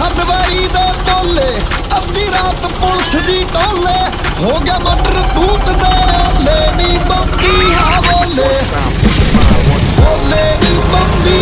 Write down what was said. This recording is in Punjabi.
ਹਦਵਾਰੀ ਦੇ ਬੋਲੇ ਅੱਧੀ ਰਾਤ ਪੁਲਿਸ ਜੀ ਟੋਲੇ ਹੋ ਗਿਆ ਮਟਰ ਤੂਤ ਦੇ ਓਲੇ ਨੀ ਬੰਬੀ ਹਾਂ ਬੋਲੇ ਨੀ ਬੰਬੀ